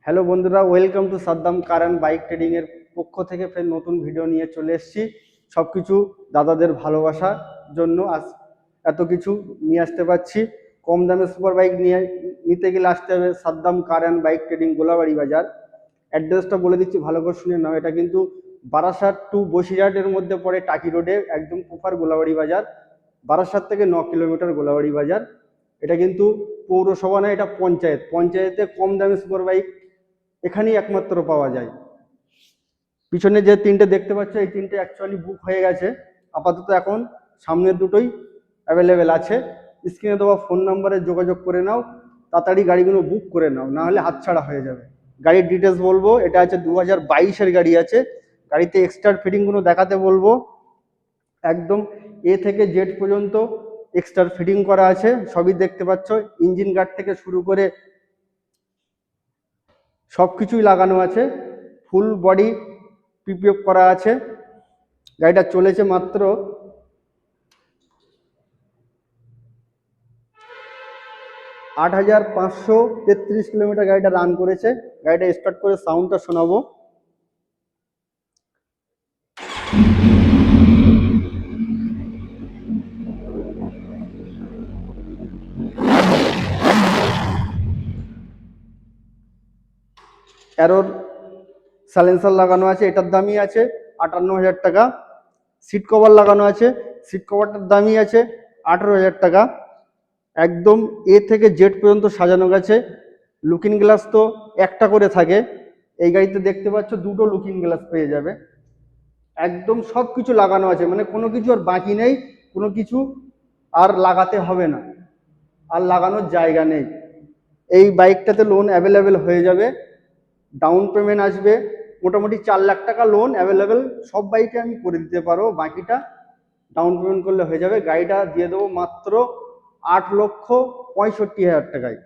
Hello বন্ধুরা, welcome to Saddam car and bike trading এর পক্ষ থেকে ফের নতুন ভিডিও নিয়ে চলে এসেছি। সবকিছু দাদাদের ভালোবাসার জন্য আজ এত কিছু নিয়ে আসতে পারছি। কম দামে সুপার বাইক নিতে গেলে আসতে হবে Saddam car and bike trading, Golabari বাজার। অ্যাড্রেসটা বলে দিচ্ছি, ভালো করে শুনে নাও। এটা কিন্তু বারাসাত টু বসিরহাটের মধ্যে পড়ে, টাকি রোডে, একদম প্রপার গোলাবাড়ি বাজার। বারাসাত থেকে 9 কিলোমিটার গোলাবাড়ি বাজার। এটা কিন্তু পৌরসভা না, এটা পঞ্চায়েত। পঞ্চায়েতে কম দামে সুপার বাইক এখানেই একমাত্র পাওয়া যায়। পিছনে যে তিনটে দেখতে পাচ্ছ, এই তিনটে অ্যাকচুয়ালি বুক হয়ে গেছে। আপাতত এখন সামনের দুটোই অ্যাভেলেবেল আছে। স্ক্রিনে দেওয়া ফোন নাম্বারে যোগাযোগ করে নাও, তাড়াতাড়ি গাড়িগুলো বুক করে নাও, না হলে হাতছাড়া হয়ে যাবে। গাড়ির ডিটেলস বলবো, এটা আছে 2022-এর গাড়ি আছে। গাড়িতে এক্সট্রা ফিটিংগুলো দেখাতে বলবো। একদম এ থেকে জেড পর্যন্ত এক্সট্রা ফিটিং করা আছে, সবই দেখতে পাচ্ছ। ইঞ্জিন গার্ড থেকে শুরু করে সব কিছুই লাগানো আছে, ফুল বডি পিপিএফ করা আছে। গাড়িটা চলেছে মাত্র 8,533 কিলোমিটার গাড়িটা রান করেছে। গাড়িটা স্টার্ট করে সাউন্ডটা শোনাবো। অ্যারোর সাইলেন্সার লাগানো আছে, এটার দামই আছে 58,000 টাকা। সিট কভার লাগানো আছে, সিট কভারটার দামই আছে 18,000 টাকা। একদম এ থেকে জেড পর্যন্ত সাজানো গেছে। লুকিং গ্লাস তো একটা করে থাকে, এই গাড়িতে দেখতে পাচ্ছ দুটো লুকিং গ্লাস পেয়ে যাবে। একদম সব কিছু লাগানো আছে, মানে কোনো কিছু আর বাকি নেই, কোনো কিছু আর লাগাতে হবে না, আর লাগানোর জায়গা নেই। এই বাইকটাতে লোন অ্যাভেলেবেল হয়ে যাবে। ডাউন পেমেন্ট আসবে মোটামুটি 4 লাখ টাকা, লোন অ্যাভেলেবেল সব বাইকে আমি করে দিতে পারবো। বাকিটা ডাউন পেমেন্ট করলে হয়ে যাবে। গাড়িটা দিয়ে দেবো মাত্র 8,65,000 টাকায়।